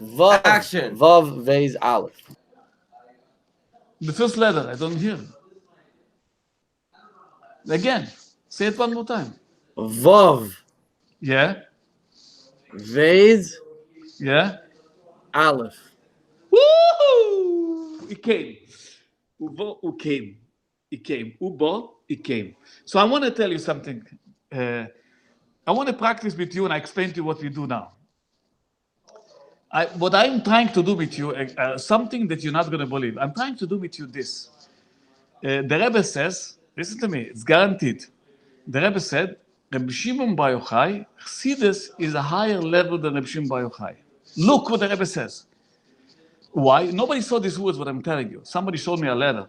Vav. Action. Vav Vez Aleph. The first letter, I don't hear. Again, say it one more time. Vav Yeah, Vez yeah. Aleph. Woo! He came. Ubo, who came. He came. Ubo, he came. So I want to tell you something. I want to practice with you and I explain to you what we do now. What I'm trying to do with you, something that you're not going to believe. I'm trying to do with you this. The Rebbe says, listen to me, it's guaranteed. The Rebbe said, Rabbi Shimon Bar Yochai, Chassidus is a higher level than Rabbi Shimon Bar Yochai. Look what the Rebbe says. Why? Nobody saw these words, what I'm telling you. Somebody showed me a letter,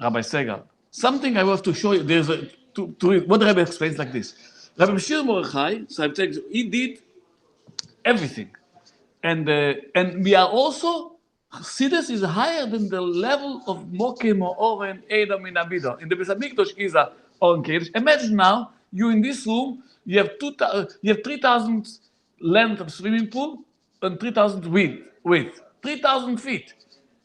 Rabbi Segal. Something I have to show you. There's a, to what the Rebbe explains like this. Rabbi Shimon Bar Yochai, so I'm telling you, he did everything. And we are also, Chassidus is higher than the level of Mokim or Oren, Edom, and Abidah. In the Beis Hamikdash is a Oren Kodesh. Imagine now, you in this room, you have 3,000 length of swimming pool and 3,000 width. 3,000 feet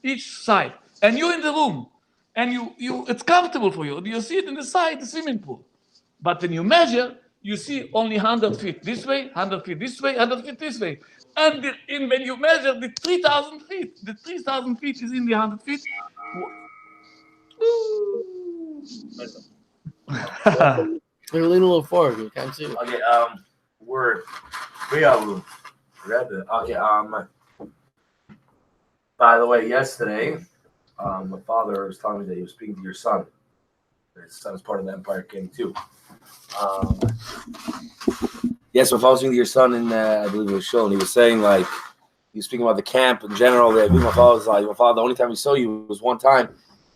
each side. And you in the room. And it's comfortable for you. You see it in the side, the swimming pool. But when you measure, you see only 100 feet this way, 100 feet this way, 100 feet this way. And when you measure the 3,000 feet, the 3,000 feet is in the 100 feet. They're leaning a little forward. You can't see it. Okay, word. FiveAlive. Rebbe. Okay, by the way, yesterday, my father was telling me that he was speaking to your son. His son is part of the Empire King too. Yes, my father was speaking to your son in, I believe it was show, and he was saying like he was speaking about the camp in general. I think my father was like, my father, the only time he saw you was one time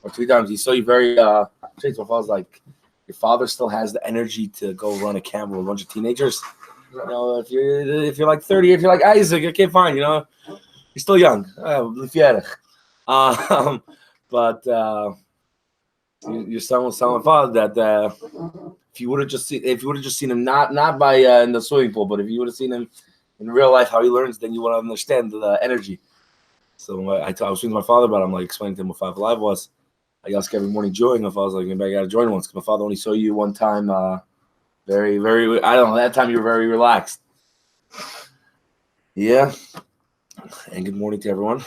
or 3 times. He saw you very. My father was like, your father still has the energy to go run a camp with a bunch of teenagers. You know, if you're like 30, if you're like Isaac, okay, fine. You know, you're still young. But your son was telling my father that if you would have just seen him not by in the swimming pool, but if you would have seen him in real life how he learns, then you would understand the energy. So I was speaking to my father about it. I'm like explaining to him what FiveAlive was. I ask every morning join. If I was like, maybe I got to join once because my father only saw you one time. Very, very. I don't know. That time you were very relaxed. Yeah. And good morning to everyone.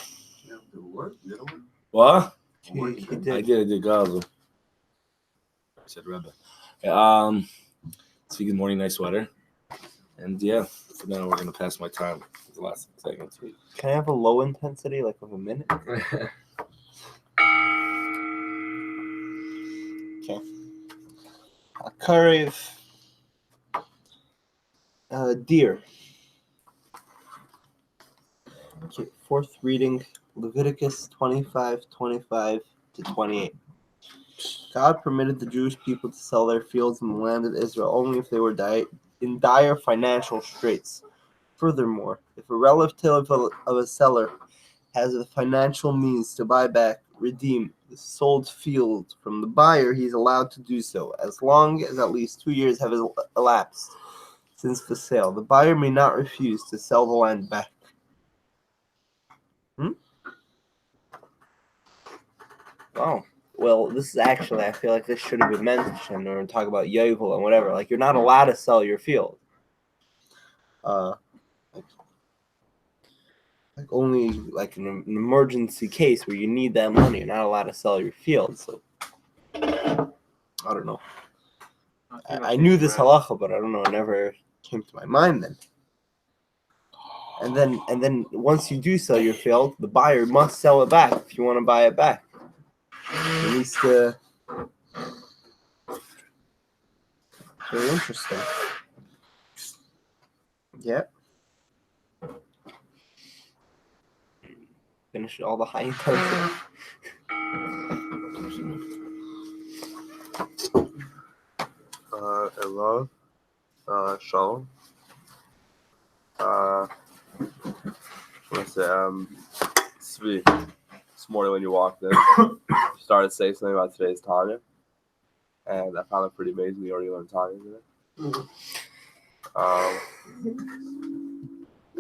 What? I did. Gaza. I said Rebbe. So good morning, nice weather. And yeah, for now we're gonna pass my time for the last segment. Can I have a low intensity, like of a minute? Okay. A curry of deer. Okay, fourth reading, Leviticus 25:25 to 28. God permitted the Jewish people to sell their fields in the land of Israel only if they were in dire financial straits. Furthermore, if a relative of a seller has the financial means to buy back, redeem the sold field from the buyer, he is allowed to do so, as long as at least 2 years have elapsed since the sale. The buyer may not refuse to sell the land back. Oh, well, this is actually, I feel like this should have been mentioned when we talk about Yovel and whatever. Like, you're not allowed to sell your field. Like only like an emergency case where you need that money. You're not allowed to sell your field. So I don't know. I knew this halacha, but I don't know. It never came to my mind then. And then once you do sell your field, the buyer must sell it back if you want to buy it back. At least very interesting. Yeah. Finish all the high intensity. Hello. Shalom. Let's say, Svi, this morning when you walked in, you started saying something about today's Tanya, and I found it pretty amazing. You already learned Tanya today.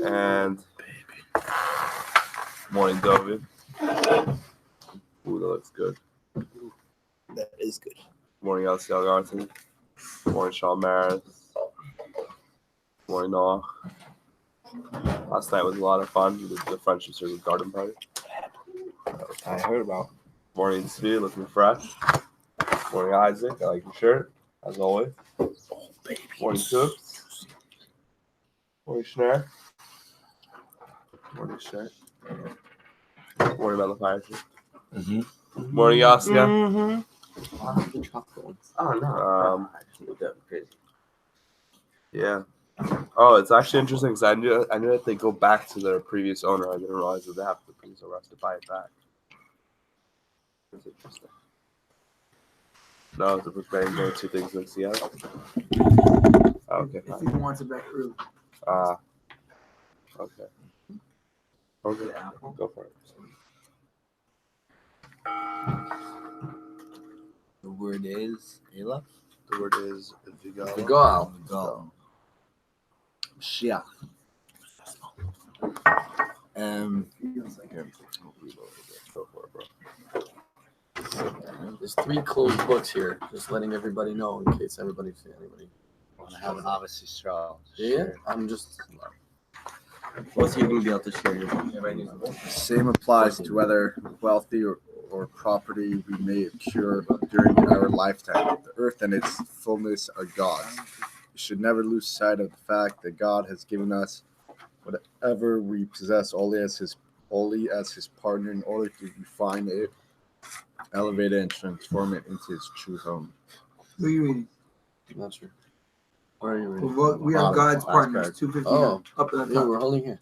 And morning, David. Ooh, that looks good. That is good. Morning, LCL Garton. Morning, Sean Maris. Morning, Noah. Last night was a lot of fun. We did the Friendship Circle garden party. I heard about. Morning, Svi, looking fresh. Morning, Isaac. I like your shirt, as always. Morning, Coops. Morning, Schneer. Morning, Schneer. Morning, Bella Fire. Morning, Yasia. Mm-hmm. The chocolate ones. Oh no. That crazy. Yeah. Oh, it's actually interesting because I knew that they go back to their previous owner. I didn't realize that they have the previous owner has to buy it back. That's interesting. No, the preparing doing two things in Seattle. Okay. If he wants it back early. Okay. Okay. Go for it. The word is Ela. The word is Vigal. Vigal. Go. Mashiach. Here. Go for it, bro. There's 3 closed books here. Just letting everybody know in case anybody want to have it. Obviously strong. Yeah, I'm just. Both of you can be able to share your book. The same applies to whether wealthy or property we may accrue during our lifetime. The earth and its fullness are God's. We should never lose sight of the fact that God has given us whatever we possess only as his partner in order to refine it, elevate it, and transform it into its true home. Who are you reading? Not sure. Where are you reading? We have God's partners, card. 250 Oh. up at the Yeah, top. we're holding here.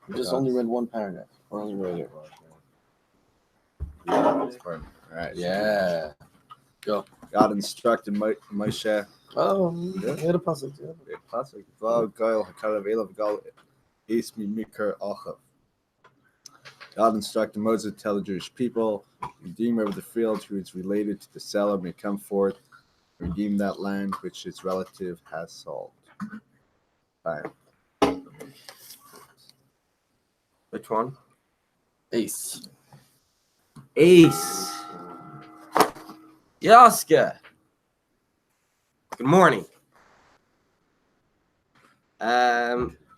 We just only read one paragraph. We're only read it. All right. Yeah. God instructed Moshe. Oh, yeah, the pasuk. God instructed Moses to tell the Jewish people, Redeemer of the field who is related to the seller may come forth, redeem that land which his relative has sold. Fine. Which one? Ace. Ace. Yaska. Good morning.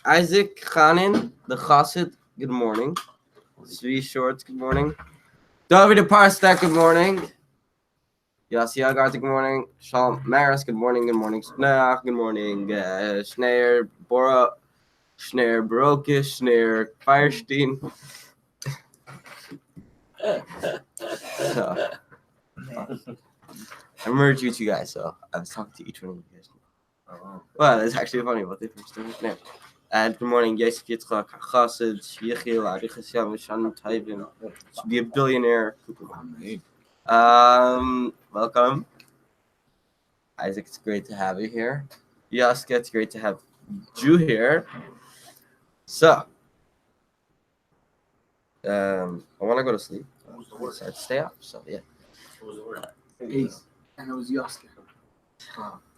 Isaac Khanin, the Chassid, good morning. Zvi Shorts, good morning. David Parstak, good morning. Yossi Agartha, good morning. Shalom Maris, good morning. Good morning. Snach, good morning. Schneer Bora, Schneer Barokish, Schneer Firestein. So, I merged you two guys, so I was talking to each one of you guys. Well, it's actually funny what they first name. And good morning, Yosef Yitzchak, Chassid, Yechiel, Arichas Yam, Shan Taivim. Should be a billionaire. Welcome. Isaac, it's great to have you here. Yaska, it's great to have Jew here. So, I want to go to sleep. So I'd stay up. So yeah. Ace. And it was Yaska.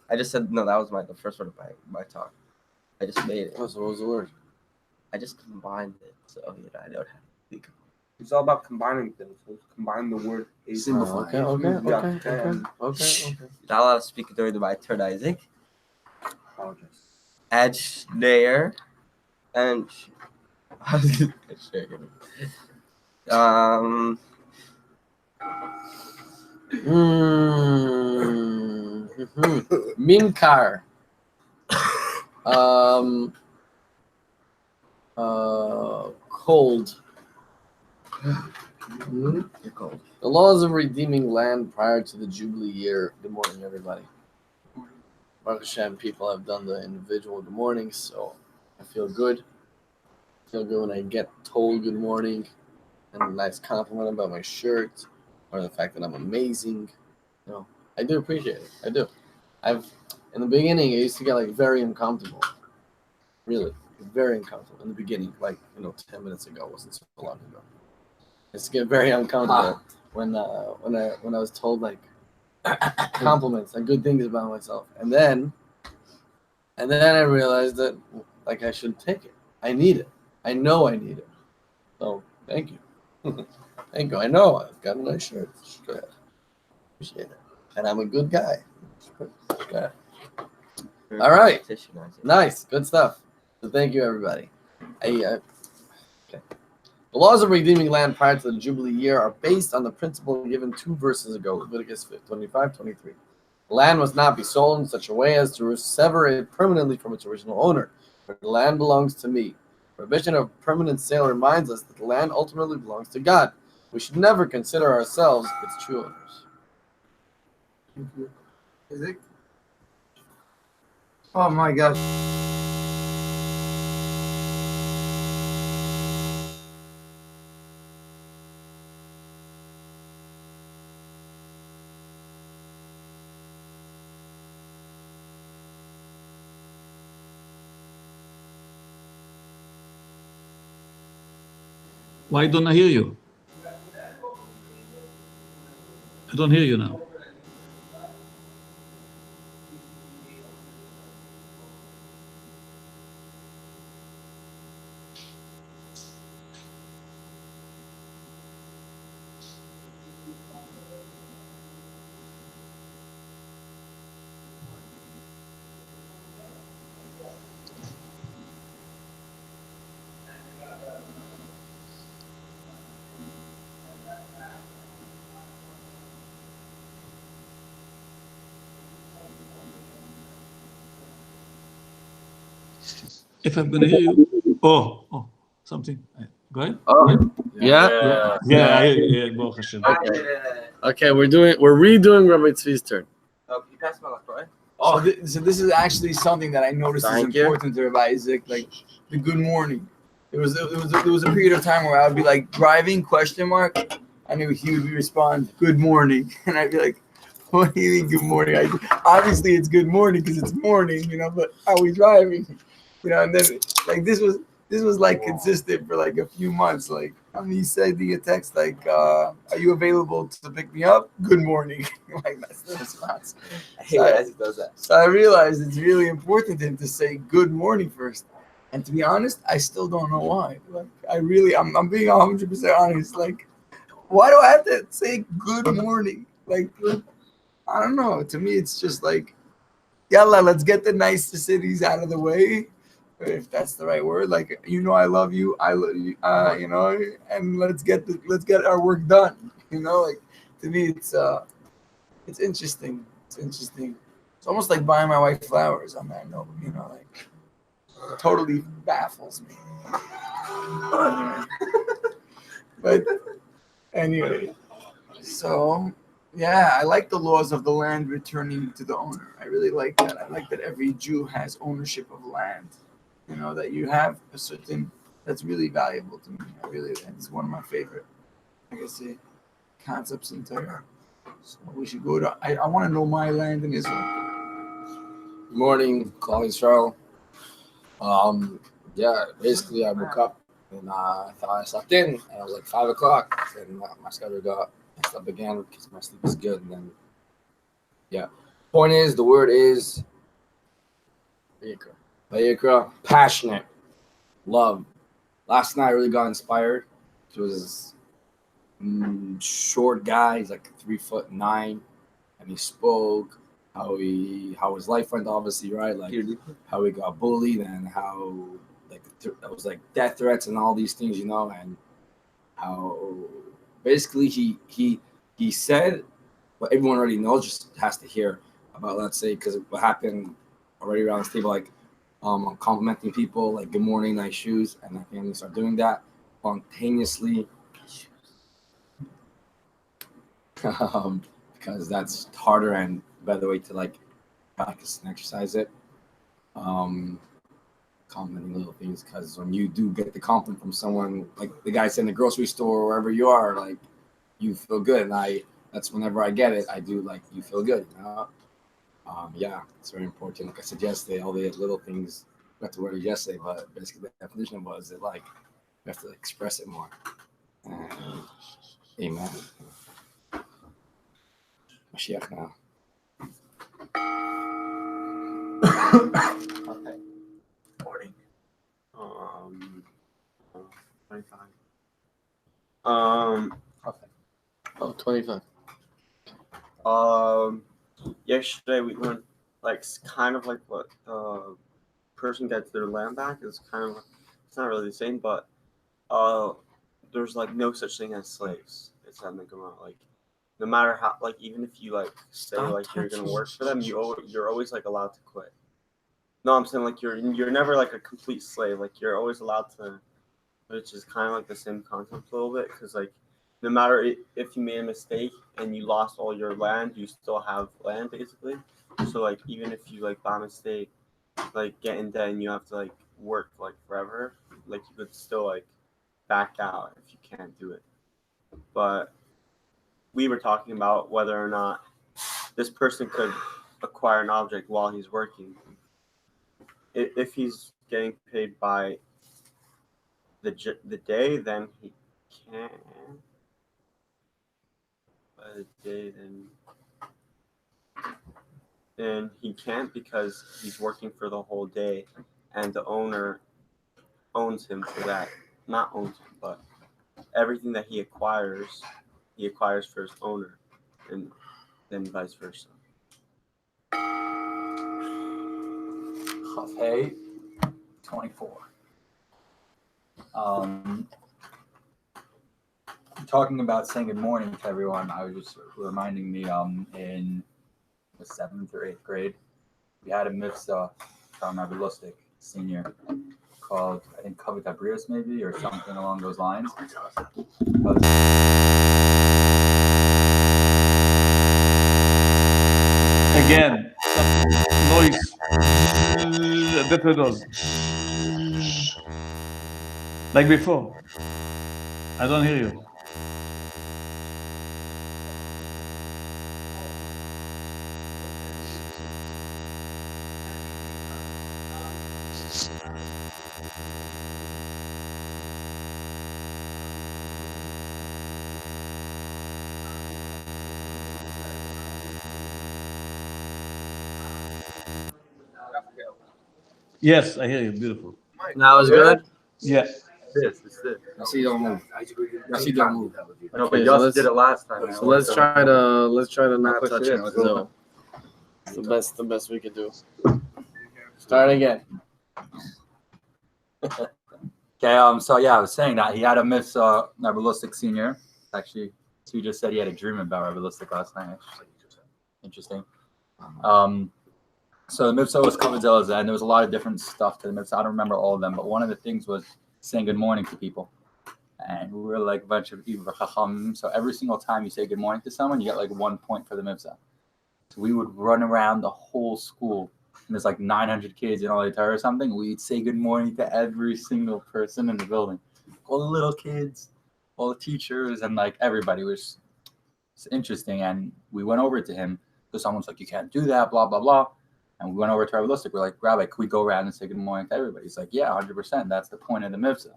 I just said no. That was the first word of my talk. I just made it. Oh, so what was the word? I just combined it. So I don't have to think. It's all about combining things. So combine the word Ace. Oh, okay. Not allowed to speak during my turn, Isaac. Add Schneer and Minkar. Cold. You're cold. The laws of redeeming land prior to the Jubilee year. Good morning, everybody. Baruch Hashem, people have done the individual good mornings, so I feel good. I feel good when I get told good morning and a nice compliment about my shirt or the fact that I'm amazing. You know, I do appreciate it. I do. In the beginning, I used to get very uncomfortable. Really, very uncomfortable in the beginning. 10 minutes ago wasn't so long ago. I used to get very uncomfortable when I was told compliments and good things about myself, and then I realized that I should take it. I need it. I know I need it. So thank you. Thank you. I know I've got a nice shirt. Go ahead. Appreciate it. And I'm a good guy. Go ahead. All right. Nice. Good stuff. So thank you, everybody. Okay. The laws of redeeming land prior to the Jubilee year are based on the principle given 2 verses ago, Leviticus 25:23. The land must not be sold in such a way as to sever it permanently from its original owner. For the land belongs to me. Prohibition of permanent sale reminds us that the land ultimately belongs to God. We should never consider ourselves its true owners. Thank you. Isaac? Oh my gosh. Why don't I hear you? I don't hear you now. If I'm going to hear you, something. Go ahead. Oh, yeah. Yeah, Baruch Hashem. Okay, we're redoing Rabbi Tzvi's turn. Oh, you passed my left, right? Oh, so this is actually something that I noticed Thank is you. important to Rabbi Isaac, like the good morning. There was a period of time where I would be like driving ? And he would respond good morning, and I'd be like, what do you mean good morning? Obviously it's good morning because it's morning, But are we driving? And then like this was like consistent for like a few months. Like he said via text like, are you available to pick me up? Good morning. Like that's the response. I hate when Isaac does that. So I realized it's really important to him to say good morning first. And to be honest, I still don't know why. Like I'm being 100% honest. Like, why do I have to say good morning? Like, I don't know. To me, it's just like, yalla, let's get the nice cities out of the way. If that's the right word, like I love you, I love you, and let's get our work done. Like to me, it's interesting. It's interesting. It's almost like buying my wife flowers on that note. Like totally baffles me. But anyway, so yeah, I like the laws of the land returning to the owner. I really like that. I like that every Jew has ownership of land. That you have a certain, that's really valuable to me. It's one of my favorite, concepts in Torah. So we should go to, I want to know my land in Israel. Good morning, Klal Yisrael. Basically I woke up and I thought I slept in, and it was like 5 o'clock, and my schedule got messed up again because my sleep is good. And then, point is, the word is Vayikra, passionate, love. Last night I really got inspired. It was short guy. He's like 3'9", and he spoke how his life went, obviously, right? Like how he got bullied and how that was like death threats and all these things, and how basically he said what everyone already knows, just has to hear about. Let's say because what happened already around this table, like. I'm complimenting people, like good morning, nice shoes, and I can start doing that spontaneously because that's harder and better way to like practice and exercise it. Complimenting little things, because when you do get the compliment from someone, like the guy said in the grocery store or wherever you are, like you feel good, and that's whenever I get it, I do like you feel good, it's very important. Like I said yesterday, all the little things, I got to word it yesterday, but basically the definition was that like you have to express it more. Amen. Mashiach now. Okay. Morning. 25. Oh, 25. Yesterday we learned kind of like what the person gets their land back is kind of, it's not really the same, but there's like no such thing as slaves. It's that like no matter how, like even if you like say like you're gonna work for them, you're always like allowed to quit. No, I'm saying like you're never like a complete slave. Like you're always allowed to, which is kind of like the same concept a little bit, because like no matter if you made a mistake and you lost all your land, you still have land basically. So like even if you like by mistake like get in debt and you have to like work like forever, like you could still like back out if you can't do it. But we were talking about whether or not this person could acquire an object while he's working. If he's getting paid by the day, then he can. By the day, then he can't, because he's working for the whole day, and the owner owns him for that. Not owns him, but everything that he acquires for his owner, and then vice versa. Hey, 24. Talking about saying good morning to everyone, I was just reminding me in the 7th or 8th grade, we had a mitzvah from Rabbi Lustig, senior, called, I think, Kavod Habrios maybe, or something along those lines. Again, noise. That way goes. Like before. I don't hear you. Yes, I hear you. Beautiful. Now it's good. Yeah. This. I see don't move. I see don't move. No, Okay, but so Yos did it last time. So let's try to not Push touch it it. in. Let's So it's the best we could do. Start again. Okay, so yeah, I was saying that he had a mitzvah, Rabbi Lustig senior. Actually, so he just said he had a dream about Rabbi Lustig last night. Interesting. So the mitzvah was Kavod Zelazah, and there was a lot of different stuff to the mitzvah. I don't remember all of them, but one of the things was saying good morning to people. And we were like a bunch of Iyar Chacham. So every single time you say good morning to someone, you get like 1 point for the mitzvah. So we would run around the whole school, and there's like 900 kids in all the Torah or something. We'd say good morning to every single person in the building, all the little kids, all the teachers, and like everybody. Was interesting. And we went over to him because someone's like, you can't do that, blah blah blah. And we went over to Rabbi Lustig. We're like, Rabbi, could we go around and say good morning to everybody? He's like, yeah, 100%. That's the point of the mitzvah.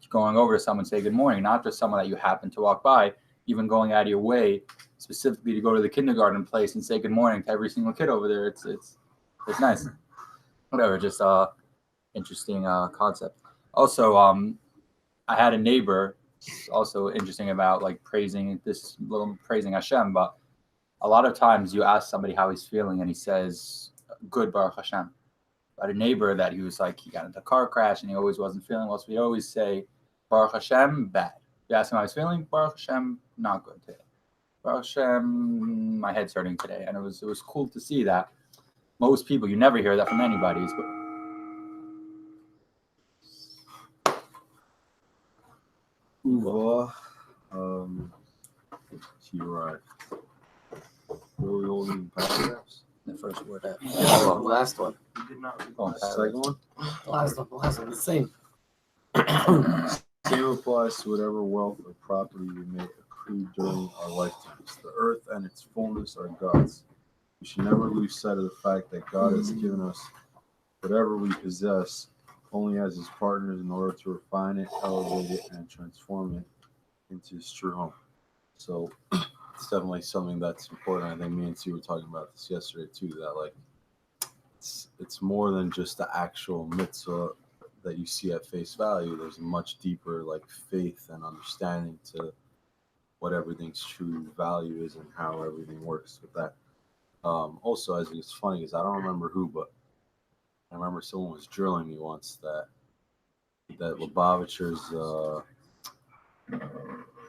Going over to someone, say good morning, not just someone that you happen to walk by, even going out of your way specifically to go to the kindergarten place and say good morning to every single kid over there. It's nice. Whatever, just interesting concept. Also, I had a neighbor, also interesting about like praising Hashem, but a lot of times you ask somebody how he's feeling and he says good, Baruch Hashem. But a neighbor that he was like, he got into a car crash and he always wasn't feeling well. So we always say, Baruch Hashem, bad. You ask him how he's feeling, Baruch Hashem, not good today. Baruch Hashem, my head's hurting today. And it was cool to see that. Most people, you never hear that from anybody. You're right. Really holding paragraphs. The first word out. The last one. Second one. The last one. The same. Same applies to whatever wealth or property we may accrue during our lifetimes. The earth and its fullness are God's. We should never lose sight of the fact that God has given us whatever we possess only as his partners in order to refine it, elevate it, and transform it into his true home. So it's definitely something that's important. I think me and Sue were talking about this yesterday too, that like it's more than just the actual mitzvah that you see at face value. There's a much deeper like faith and understanding to what everything's true value is and how everything works with that. Also, as it's funny because I don't remember who, but I remember someone was drilling me once that Lubavitchers.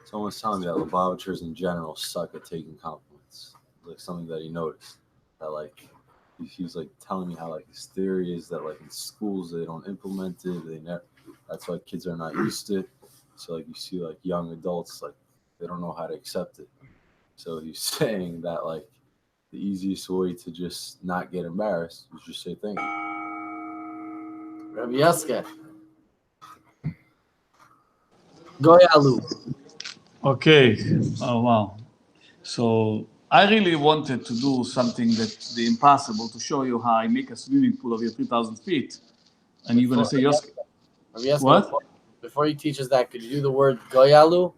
Someone was telling me that Lubavitchers in general suck at taking compliments. Like something that he noticed. That like he's like telling me how like his theory is that like in schools they don't implement it. They never. That's why kids are not used to it. So like you see like young adults like they don't know how to accept it. So he's saying that like the easiest way to just not get embarrassed is just say thank you. Rabbi Yasker. Goyalu. Okay. Oh, wow. So I really wanted to do something that the impossible to show you how I make a swimming pool of your 3,000 feet. And you're going to say, Yosker. Rabbi Yasker, What? Before you teach us that, could you do the word Goyalu?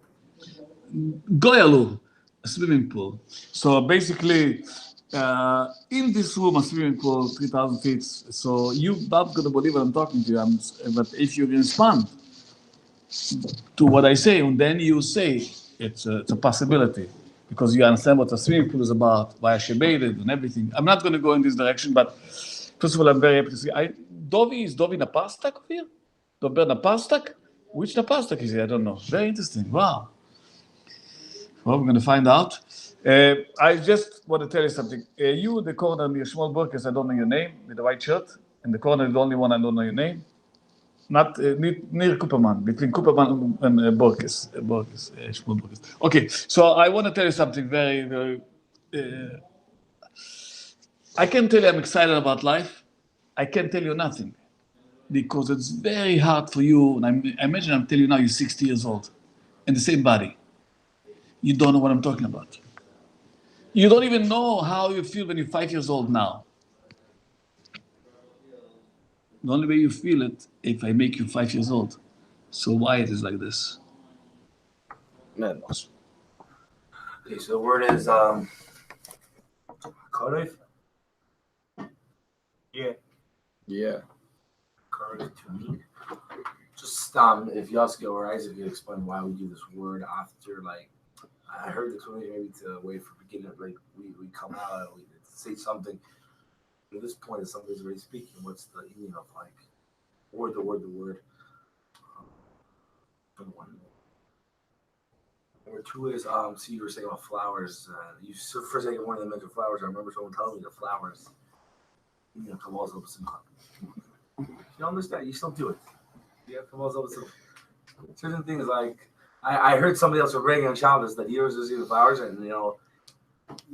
Goyalu, a swimming pool. So basically, in this room, a swimming pool, 3,000 feet. So you're not going to believe what I'm talking to you. But if you respond to what I say, and then you say it's a possibility, because you understand what a swimming pool is about, why I should bathe it, and everything. I'm not going to go in this direction, but first of all, I'm very happy to see. Is Dovi Napastak here? Dober Napastak? Which Napastak is he? I don't know. Very interesting. Wow. Well, we're going to find out. I just want to tell you something. You, the corner near Shmuel Burkes, I don't know your name, with the white shirt. In the corner, the only one I don't know your name. Not near Cooperman, between Cooperman and Burkes. Shmuel Burkes. Okay, so I want to tell you something very, very. I can tell you I'm excited about life. I can't tell you nothing because it's very hard for you. And I imagine I'm telling you now you're 60 years old in the same body. You don't know what I'm talking about. You don't even know how you feel when you're 5 years old now. The only way you feel it if I make you 5 years old. So why it is like this? Man. Okay, so the word is Kodev. Yeah. Yeah. Kodev to me. Just if Yoski or Isaac could explain why we do this word after, like, I heard the community maybe to wait for beginning, like we come out and we say something. At this point, if somebody's already speaking, what's the meaning of like word, the word? Number two is so you were saying about flowers. You first thing one of them mentioned flowers. I remember someone telling me the flowers. You know, come also some. You don't understand. You still do it. Yeah, come also some. Certain things like I heard somebody else bragging on Shabbos that he was receiving flowers, and you know,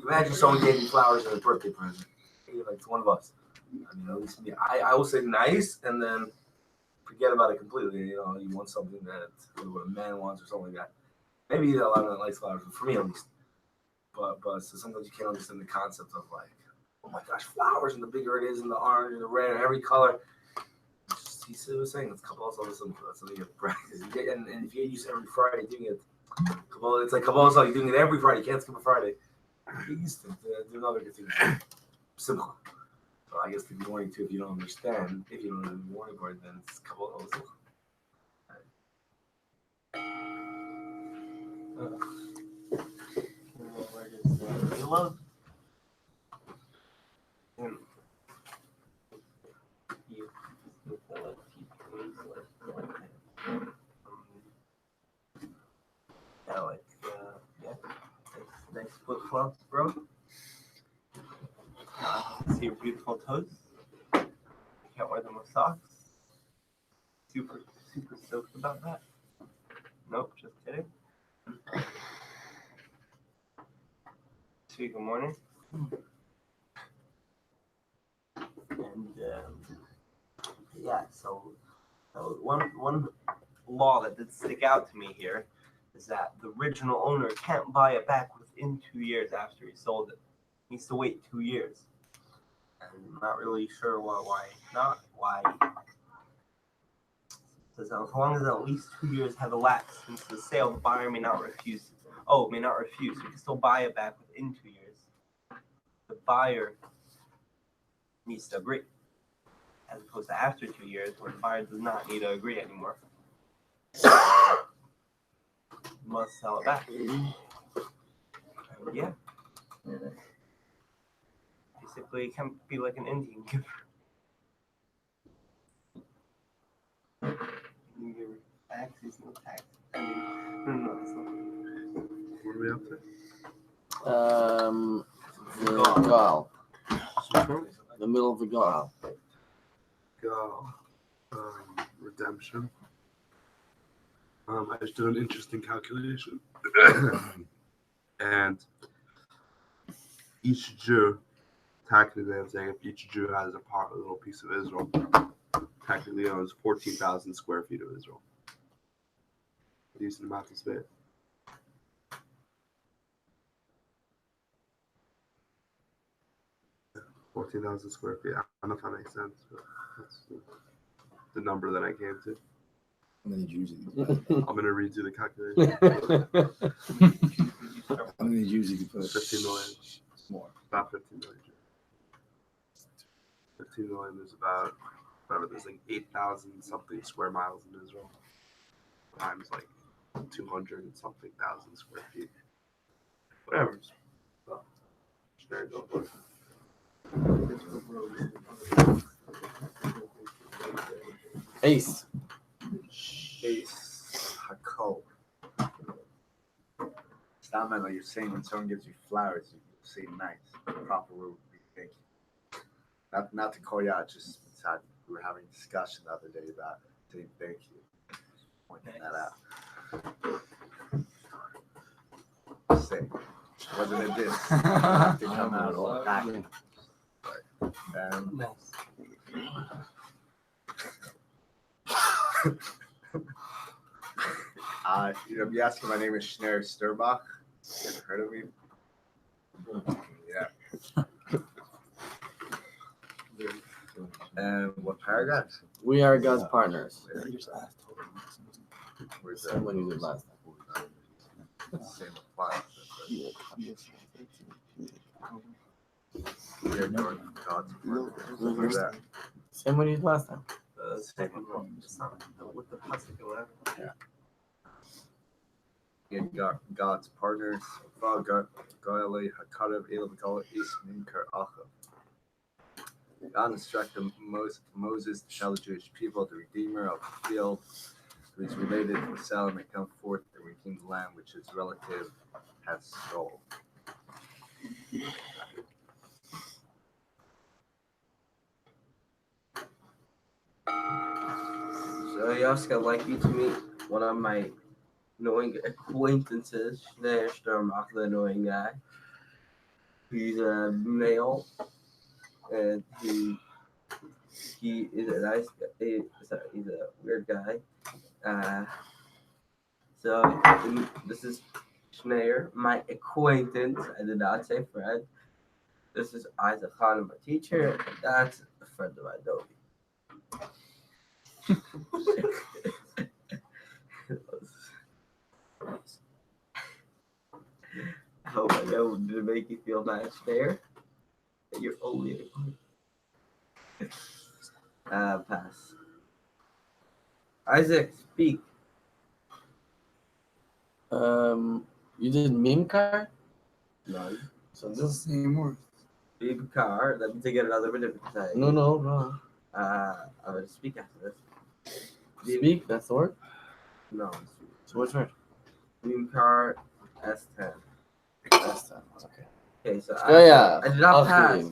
imagine someone gave me flowers as a birthday present. Like to one of us. I mean, at least me. I will say nice, and then forget about it completely. You know, you want something that what a man wants or something like that. Maybe a lot of them likes flowers, but for me at least. But so sometimes you can't understand the concept of like, oh my gosh, flowers, and the bigger it is, and the orange, and the red, and every color. He was saying it's Kabbalah something you practice. And if you get used to every Friday doing it, Kabbalah, it's like Kabbalah, you're doing it every Friday. You can't skip a Friday. Get used to do another good thing. Simcha. So I guess the morning too, if you don't understand, if you don't know the morning part, then it's Kabbalah. Love. Nice flip flops, bro. See your beautiful toes. Can't wear them with socks. Super stoked about that. Nope, just kidding. Sweet, good morning. And yeah, so one law that did stick out to me here is that the original owner can't buy it back within 2 years after he sold it. He needs to wait 2 years. And I'm not really sure why not. Why? Because as long as at least 2 years have elapsed since the sale, the buyer may not refuse. You can still buy it back within 2 years. The buyer needs to agree. as opposed to after 2 years, where the buyer does not need to agree anymore. Must sell it back. Yeah. Basically, it can be like an Indian giver. Indian giver. Taxes, no tax. I mean, no, that's not. What are we up to? The Gal. The middle of the Gal. Go. Redemption. I just did an interesting calculation. And each Jew, technically, I'm saying if each Jew has a little piece of Israel, technically owns 14,000 square feet of Israel. Decent amount of space. Yeah, 14,000 square feet. I don't know if that makes sense, but that's the number that I came to. How many Jews did you I'm going to redo the calculation. How many Jews did you put? 15 million. More. About 15 million. 15 million is about, whatever, there's like 8,000 something square miles in Israel. Times like 200 and something thousand square feet. Whatever. So, there you go. Ace. Ace Hakol. Stamen, like you're saying, when someone gives you flowers, you say nice. The proper word would be thank you. Not to call you out, just sad. We were having a discussion the other day about saying thank you. Pointing that out. Just saying. Wasn't it this? To come out all back. You asking, my name is Schneur Sturbach. You ever heard of me? Yeah. And what paragraph? We are God's partners. Where's Same one you did last time. Same applies. We are God's partners. Where's that? Same one you did last time. Same applies. With the plastic or Yeah. In God's partners, God instructed Moses to tell the Jewish people, the Redeemer of the field, who is related to Salem, may come forth and redeem the land which his relative has stole. So Yaska, I'd like you to meet one of my knowing acquaintances, Schneur Sturmach, the annoying guy. He's a male, and he is a nice guy. He's a weird guy. So this is Schneur, my acquaintance. I did not say friend. This is Isaac Khan, my teacher. And that's a friend of Adobe. I hope I know to make you feel nice there. That you're only pass. Isaac, speak. You did meme car? No. So It's the same word. Big car. Let me take another minute because I. No. I'm gonna speak after this. Speak, that's the word? No. So which word? Meme car S10. That's that. Okay. Okay, so Yeah, I did not pass.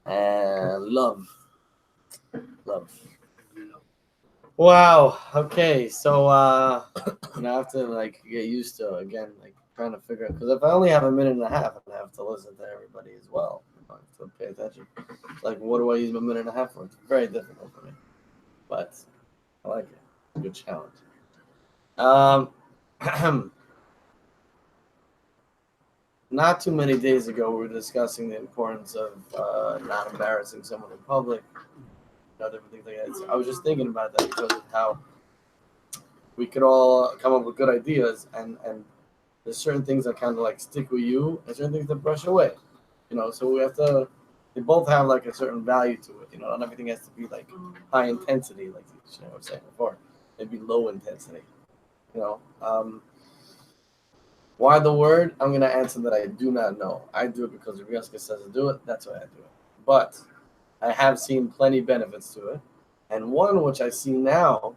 And love. Wow. Okay, so I'm gonna have to like get used to again, like trying to figure out, because if I only have a minute and a half, I have to listen to everybody as well. I have to pay attention. It's like, what do I use my minute and a half for? It's very difficult for me, but I like it. It's a good challenge. Not too many days ago, we were discussing the importance of not embarrassing someone in public, different things like that. So I was just thinking about that because of how we could all come up with good ideas, and there's certain things that kind of like stick with you, and certain things that brush away. So we have to they both have like a certain value to it. You know, not everything has to be like high intensity, like you know, I was saying before. It'd be low intensity. You know, why the word? I'm gonna answer that I do not know. I do it because the Rioska says to do it. That's why I do it. But I have seen plenty benefits to it, and one which I see now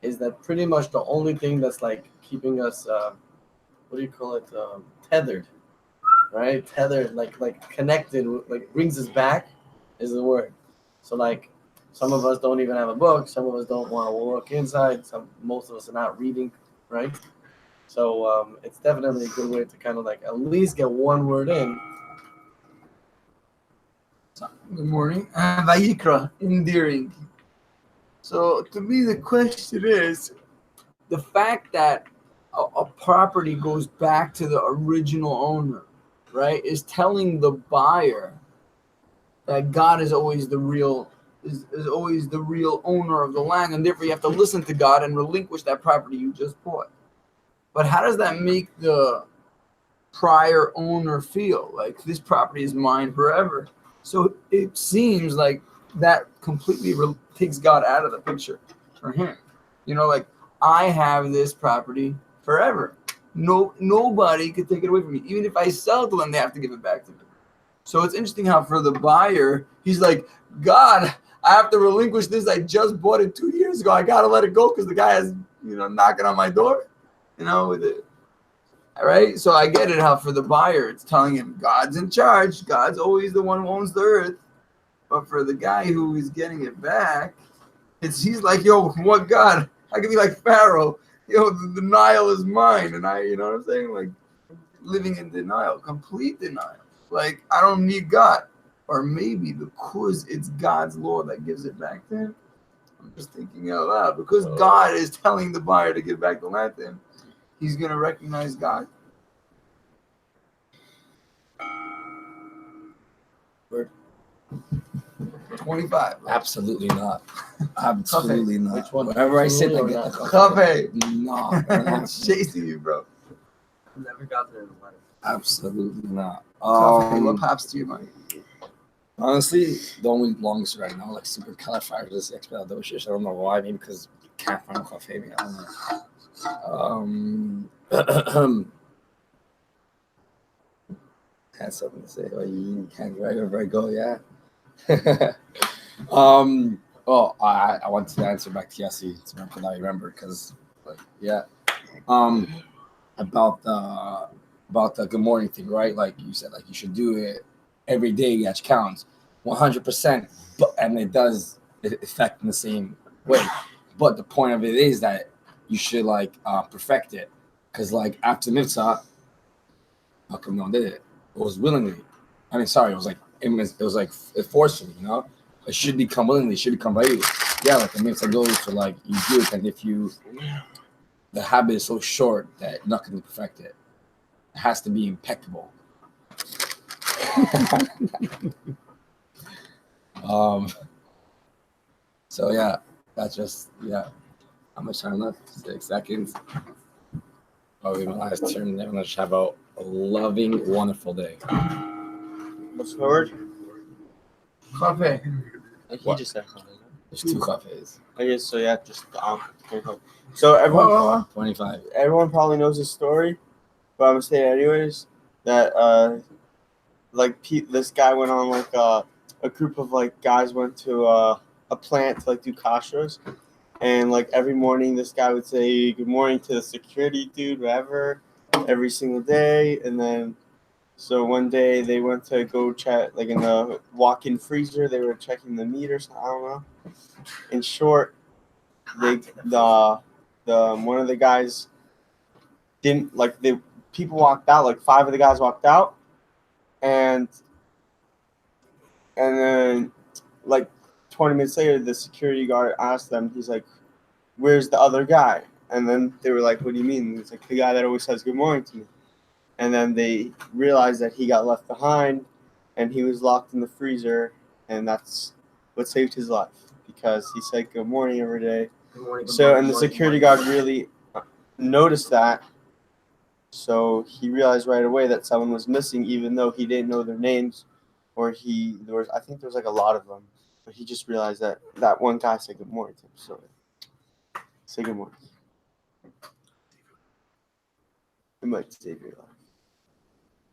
is that pretty much the only thing that's like keeping us, what do you call it, tethered, right? Tethered, like connected, like brings us back, is the word. So like, some of us don't even have a book. Some of us don't want to look inside. Most of us are not reading, right? So it's definitely a good way to kind of like at least get one word in. Good morning. Vayikra, endearing. So to me, the question is the fact that a property goes back to the original owner, right? Is telling the buyer that God is always the real is always the real owner of the land, and therefore you have to listen to God and relinquish that property you just bought. But how does that make the prior owner feel? Like this property is mine forever. So it seems like that completely takes God out of the picture for him. You know, like I have this property forever. Nobody could take it away from me. Even if I sell it to them, they have to give it back to me. So it's interesting how for the buyer, he's like, God, I have to relinquish this. I just bought it 2 years ago. I gotta let it go because the guy is, knocking on my door. With it. All right. So I get it how for the buyer, it's telling him God's in charge. God's always the one who owns the earth. But for the guy who is getting it back, he's like, yo, what God? I could be like Pharaoh. Yo, the Nile is mine. And you know what I'm saying? Like living in denial, complete denial. Like, I don't need God. Or maybe because it's God's law that gives it back to him. I'm just thinking out loud. Because God is telling the buyer to give back the land to him, he's going to recognize God. 25. Absolutely not. Absolutely not. Which one? Whenever I sit, I Or get not? the Cafe. No, I'm chasing you, bro. Never got there in life. absolutely not. Cafe, what pops to your mind? Honestly, the only longest right now, like super supercalifragilisticexpialidocious. I don't know why. Maybe because can't find a cafe. I don't know. Had something to say. Oh, you can't right wherever I go. Yeah. Oh, I want to answer back to Yessie. It's something I remember because, like, yeah. About the good morning thing, right? Like you said, like you should do it every day. That counts, 100%. But and it does affect in the same way. But the point of it is that you should like perfect it, because like after mitzvah, how come no one did it? It was willingly. I mean, sorry, it was like forcefully. It should become willingly. It should become by you. Yeah, like the mitzvah goes to like you do it, and if the habit is so short that you're not going to perfect it. It has to be impeccable. So yeah, that's just How much time left? 6 seconds. Probably my last turn. Everyone should have a loving, wonderful day. What's the word? Cafe. He What? just said. There's 2 cafes. Okay, so yeah, just so everyone, 25. everyone probably knows this story, but I'm gonna say it anyways. That this guy went on like a group of like guys went to a plant to like do kashros, and like every morning this guy would say good morning to the security dude, whatever, every single day, and then. So one day they went to go check, like in the walk-in freezer, they were checking the meters. I don't know. In short, the one of the guys didn't like the people walked out. Like 5 of the guys walked out, and then like 20 minutes later, the security guard asked them. He's like, "Where's the other guy?" And then they were like, "What do you mean?" It's like the guy that always says good morning to me. And then they realized that he got left behind and he was locked in the freezer, and that's what saved his life because he said good morning every day. And the security guard really noticed that, so he realized right away that someone was missing even though he didn't know their names. or I think there was like a lot of them, but he just realized that one guy said good morning to him. So say good morning. It might save your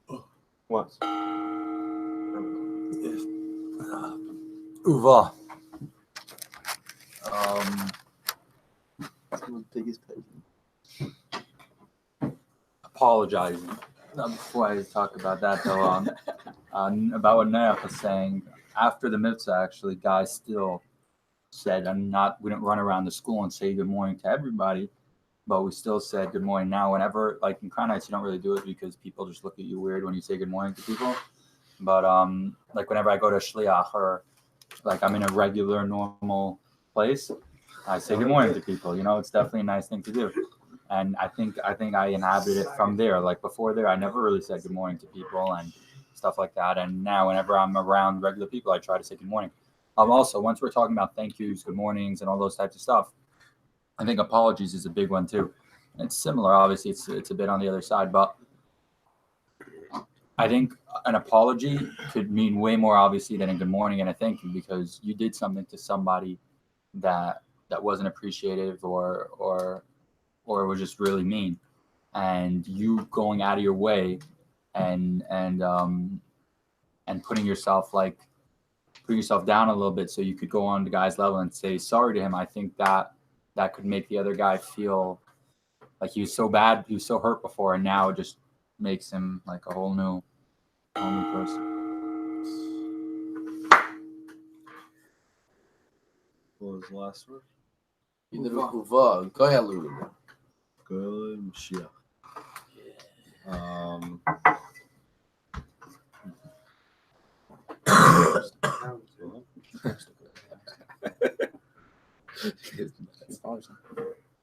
life. What? Uva. Someone's biggest pet. Apologizing. Before I talk about that, though, about what Noach was saying, after the mitzvah, actually, guys still said, we didn't run around the school and say good morning to everybody, but we still said good morning. Now, whenever, like in Crown Heights, you don't really do it because people just look at you weird when you say good morning to people. But like whenever I go to Shliach or like I'm in a regular, normal place, I say good morning to people. It's definitely a nice thing to do. And I think I inhabited it from there. Like before there, I never really said good morning to people and stuff like that. And now whenever I'm around regular people, I try to say good morning. Also, once we're talking about thank yous, good mornings, and all those types of stuff, I think apologies is a big one too. And it's similar, obviously, it's a bit on the other side, but I think an apology could mean way more obviously than a good morning and a thank you, because you did something to somebody that wasn't appreciative or was just really mean, and you going out of your way and putting yourself down a little bit so you could go on the guy's level and say sorry to him. I think that could make the other guy feel like he was so bad, he was so hurt before, and now it just makes him like a whole new person. What was the last word? Uva. Go ahead, Lulu. Goel Mashiach.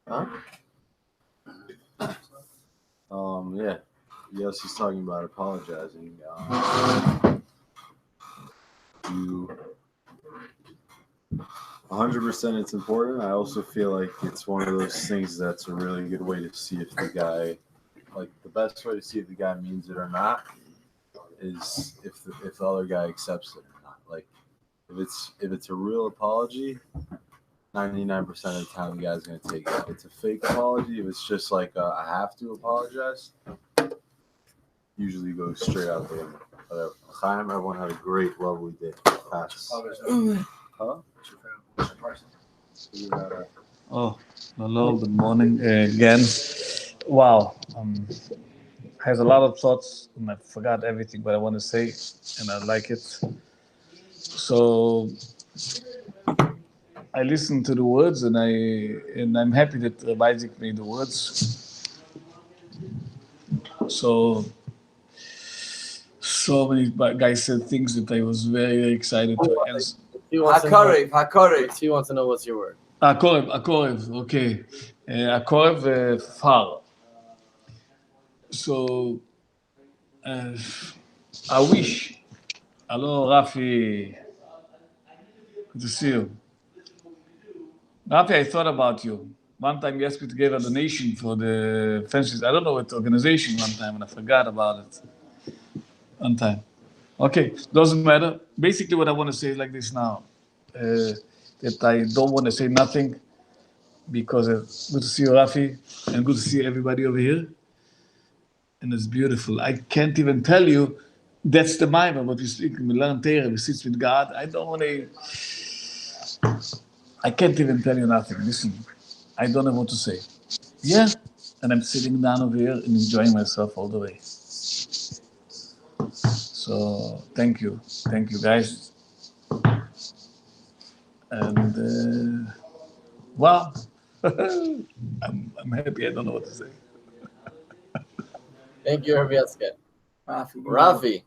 Huh? Yeah. Yes, he's talking about apologizing. You 100% it's important. I also feel like it's one of those things that's a really good way to see if the guy, like the best way to see if the guy means it or not is if the other guy accepts it or not. Like if it's a real apology, 99% of the time the guy's gonna take it. If it's a fake apology, if it's just like I have to apologize, usually goes straight out the window. Whatever. Chaim, everyone had a great, lovely day. Pass. Huh? Oh, hello, good morning again. Wow, has a lot of thoughts, and I forgot everything what I want to say, and I like it. So I listened to the words, and I'm happy that Rabbi Isaac made the words. So many guys said things that I was very, very excited to answer. Hakorev. He wants to know what's your word. Akorev, okay. Akorev, far. So I wish. Hello, Rafi. Good to see you. Rafi, I thought about you. One time you asked me to give a donation for the fences. I don't know what organization one time, and I forgot about it. One time. Okay, doesn't matter. Basically, what I want to say is like this now. That I don't want to say nothing because good to see you, Rafi, and good to see everybody over here. And it's beautiful. I can't even tell you. That's the Bible, what we speak. We learn Torah, we sit with God. I can't even tell you nothing. Listen, I don't know what to say. Yeah, and I'm sitting down over here and enjoying myself all the way. So thank you guys. And wow, I'm happy. I don't know what to say. Thank you, Rafi. Rafi,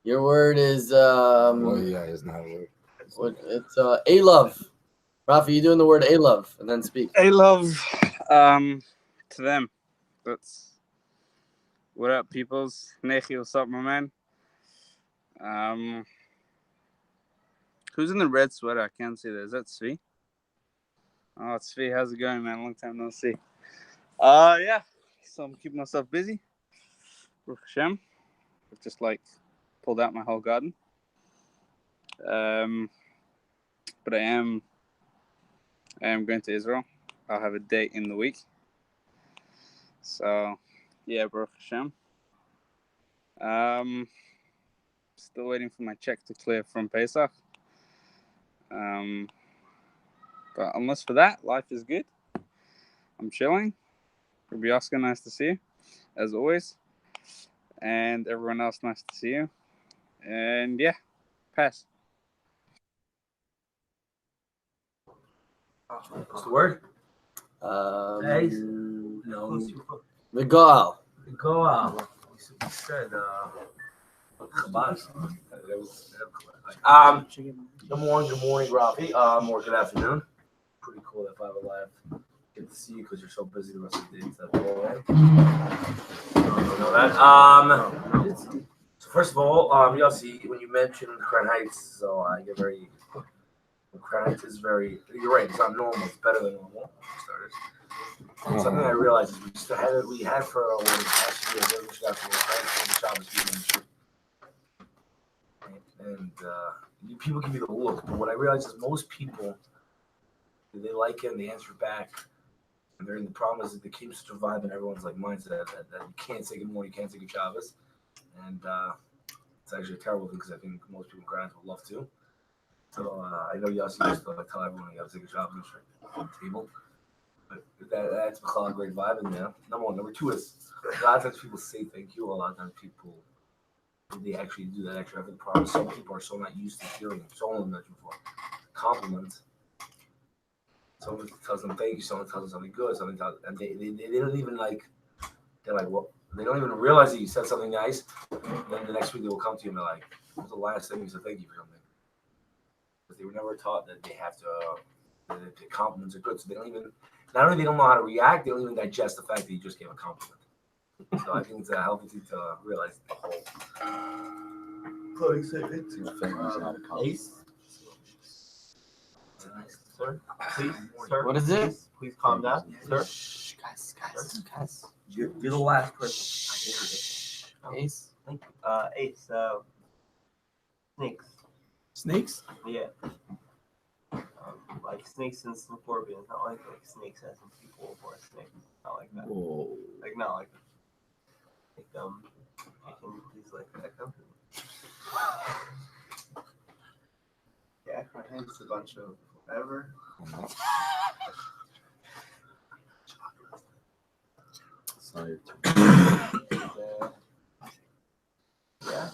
your word is It's not a word. It's a love. Rafi, you doing the word a love and then speak. A love to them. That's what up, peoples. Nechi, what's up, my man? Who's in the red sweater? I can't see that. Is that Tzvi? Oh, Tzvi, how's it going, man? Long time no see. Yeah. So I'm keeping myself busy. Baruch Hashem. I've just pulled out my whole garden. But I am going to Israel. I'll have a date in the week. So, yeah, Baruch Hashem. Still waiting for my check to clear from Pesach. But unless for that, life is good. I'm chilling. Rabbi Oscar, nice to see you, as always. And everyone else, nice to see you. And yeah, pass. What's the word? Hey. No. The Vigal. go out. We said Chabad. Good morning, Rafi. Or good afternoon. Pretty cool that FiveAlive get to see you because you're so busy the rest of the day. That's all right. You know that. So first of all, Yossi, when you mentioned Crown Heights, so I get very. Crown Heights is very. You're right. It's not normal. It's better than normal. For starters. And something I realized is we had for a last year. We got the Shabbos people in the street. And people give you the look, but what I realize is most people, they like it and they answer back. And they're in the problem is that they keep such a vibe and everyone's like mindset that you can't say good morning, you can't say good Shabbos. And it's actually a terrible thing because I think most people in Grand would love to. So I know Yossi used to tell everyone you got to say good Shabbos on the table. But that's a great vibe in there. Number one. Number two is a lot of times people say thank you. A lot of times people they actually do that extra effort. Problem some people are so not used to hearing someone mentioned before compliments. Someone tells them thank you. Someone tells them something good. Something tells, and they don't even like. They're like, well, they don't even realize that you said something nice. And then the next week they will come to you and they're like, "What was the last thing you said? Thank you for something." Because they were never taught that they have to. The compliments are good, so they don't even. Not only they don't know how to react, they don't even digest the fact that you just gave a compliment. So I think it's a healthy thing to realize the whole. Ace? Sir, please, sir. What is it? Please calm down, sir. Shh, guys. You're the last person. Ace. Ace. Snakes. Snakes? Yeah. Like snakes in Snoopy, not like snakes as in people or snakes. Not like that. Whoa. Like not like. Can you please like that company? Yeah, it's a bunch of whatever. Yeah.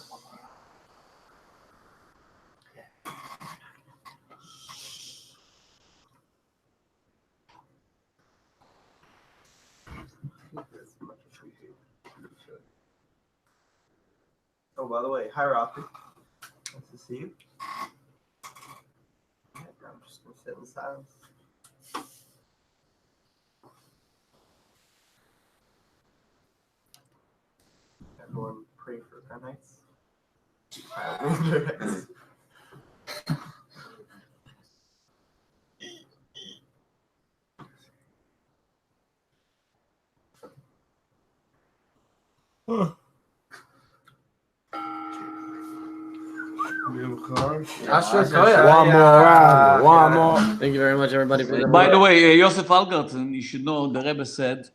Oh, by the way, hi Rafi. Nice to see you. I'm just gonna sit in silence. Everyone pray for our nights. One more round. One more. Thank you very much, everybody. For By the way, Yosef Algerton, you should know the Rebbe said